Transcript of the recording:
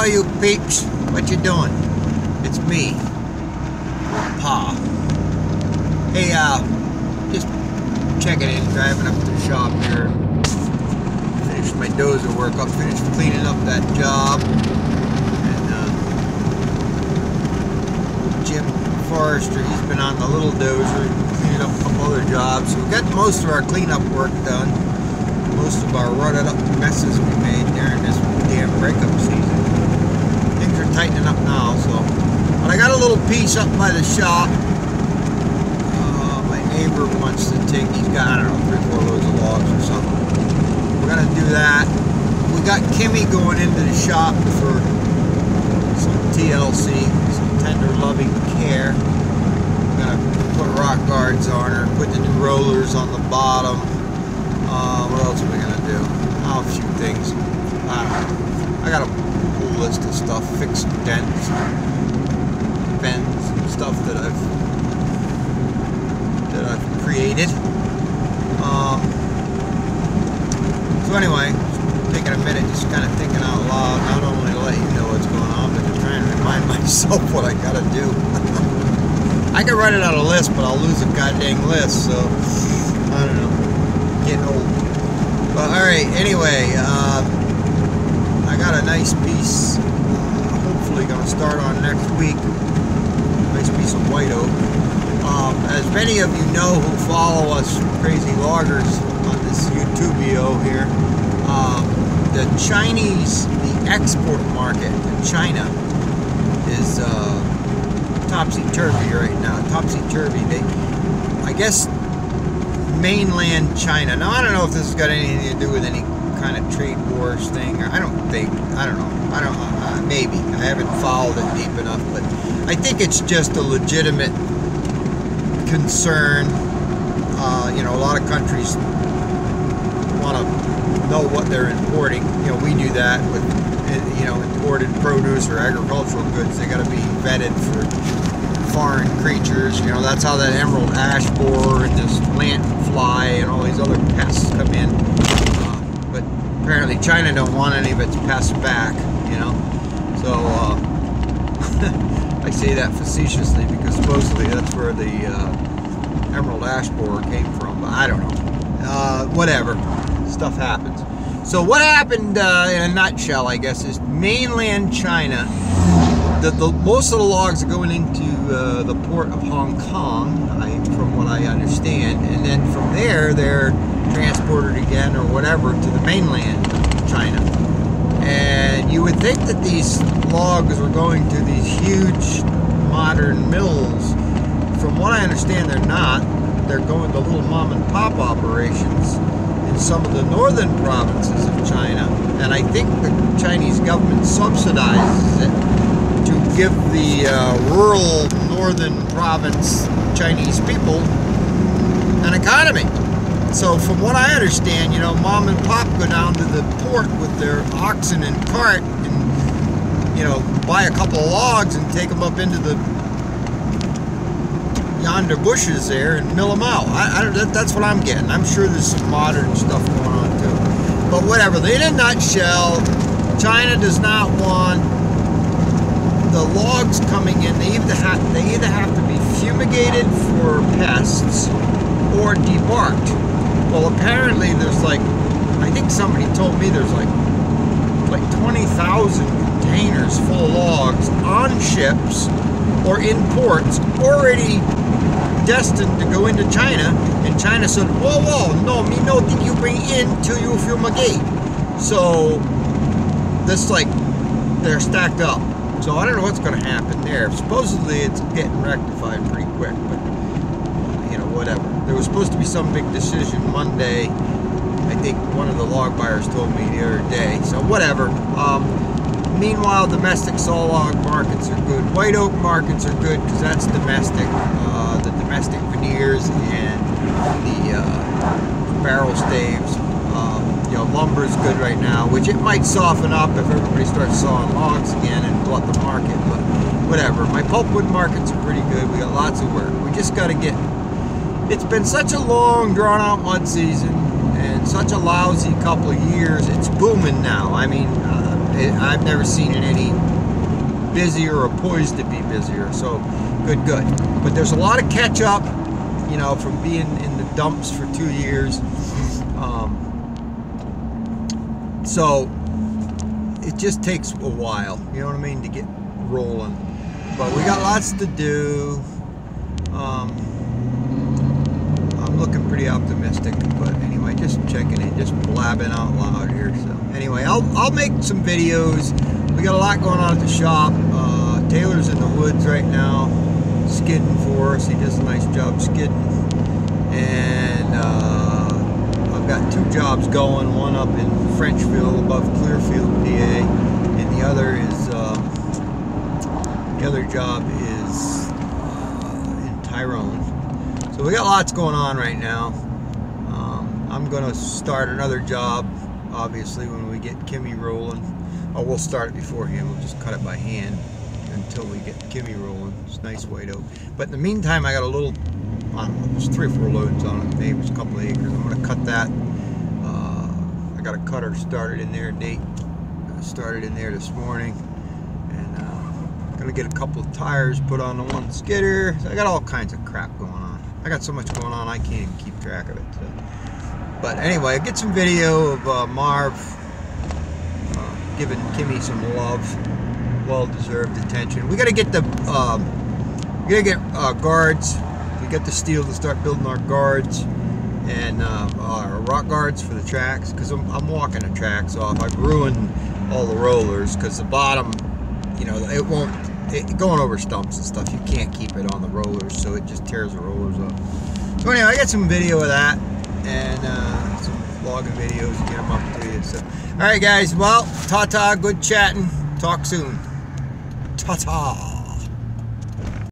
you peeps, what you doing? It's me, Pa. Hey, just checking in, driving up to the shop here. Finished my dozer work up, finished cleaning up that job. And Jim Forrester, he's been on the little dozer, cleaning up a couple other jobs. So we got most of our cleanup work done. Most of our rutted up messes we made during this damn breakup season. Things are tightening up now, so. But I got a little piece up by the shop. My neighbor wants to take, he's got, I don't know, 3 or 4 loads of logs or something. We're gonna do that. We got Kimmy going into the shop for some TLC, some tender loving care. We're gonna put rock guards on her, put the new rollers on the bottom. What else are we gonna do? Oh, a few things. I don't know. I got a whole list of stuff. Fix some dents, bends, and stuff that I've created. So anyway, taking a minute, just kind of thinking out loud, not only to let you know what's going on, but to try and remind myself what I gotta do. I can write it on a list, but I'll lose a goddamn list. So I don't know. Getting old. But alright, anyway, I got a nice piece, hopefully going to start on next week. Nice piece of white oak. As many of you know who follow us crazy loggers on this YouTubio here, the Chinese, the export market to China is topsy-turvy right now. Topsy-turvy. I guess mainland China. Now, I don't know if this has got anything to do with any kind of trade wars thing. I don't know. Maybe. I haven't followed it deep enough, but I think it's just a legitimate concern. You know, a lot of countries want to know what they're importing. You know, we do that with, you know, imported produce or agricultural goods. They got to be vetted for foreign creatures. You know, that's how that emerald ash borer and this lanternfly and all these other pests come in. But apparently China don't want any of its pests back, you know. So I say that facetiously because supposedly that's where the emerald ash borer came from. But I don't know. Whatever. Stuff happens. So what happened in a nutshell, I guess, is mainland China. Most of the logs are going into the port of Hong Kong, from what I understand, and then from there they're transported again or whatever to the mainland China. And you would think that these logs were going to these huge modern mills. From what I understand, they're not. They're going to little mom and pop operations in some of the northern provinces of China, and I think the Chinese government subsidizes it to give the rural northern province Chinese people an economy. So from what I understand, you know, mom and pop go down to the port with their oxen and cart and, you know, buy a couple of logs and take them up into the yonder bushes there and mill them out. That's what I'm getting. I'm sure there's some modern stuff going on too. But whatever. In a nutshell, China does not want the logs coming in. They either have to be fumigated for pests or debarked. Well, apparently there's like, I think somebody told me there's like 20,000 containers full of logs on ships or in ports already destined to go into China, and China said, whoa, no, me no think you bring in till you fumigate. So that's like, they're stacked up. So I don't know what's going to happen there. Supposedly it's getting rectified pretty quick, but you know, whatever. There was supposed to be some big decision Monday. I think one of the log buyers told me the other day. So whatever. Meanwhile, domestic sawlog markets are good. White oak markets are good because that's domestic. The domestic veneers and the barrel staves. You know, lumber's good right now, which it might soften up if everybody starts sawing logs again and glut the market, but whatever. My pulpwood markets are pretty good. We got lots of work. We just got to get... It's been such a long, drawn-out mud season and such a lousy couple of years. It's booming now. I mean, I've never seen it any busier or poised to be busier. So good. But there's a lot of catch up, you know, from being in the dumps for 2 years. So it just takes a while, you know what I mean, to get rolling. But we got lots to do. I'm looking pretty optimistic, but anyway, just checking in, just blabbing out loud here. So anyway, I'll make some videos. We got a lot going on at the shop. Taylor's in the woods right now, skidding for us. He does a nice job skidding. And I've got 2 jobs going. One up in Frenchville above Clearfield, PA, and the other job is in Tyrone. So we got lots going on right now. I'm gonna start another job, obviously, when we get Kimmy rolling. Oh, we'll start it beforehand. We'll just cut it by hand until we get Kimmy rolling. It's a nice weight out. But in the meantime, I got a little, I don't know, there's 3 or 4 loads on it. Maybe it's a couple of acres. I'm gonna cut that. I got a cutter started in there. Nate started in there this morning. And gonna get a couple of tires put on the one skidder. So I got all kinds of crap going on. I got so much going on, I can't even keep track of it. So. But anyway, I get some video of Marv giving Kimmy some love, well-deserved attention. We got to get the, guards. We got the steel to start building our guards and our rock guards for the tracks, because I'm walking the tracks off. I've ruined all the rollers because the bottom, you know, it won't. Going over stumps and stuff, you can't keep it on the rollers, so it just tears the rollers up. So anyway, I got some video of that and some vlogging videos to get them up to you. So, all right, guys. Well, ta-ta. Good chatting. Talk soon. Ta-ta.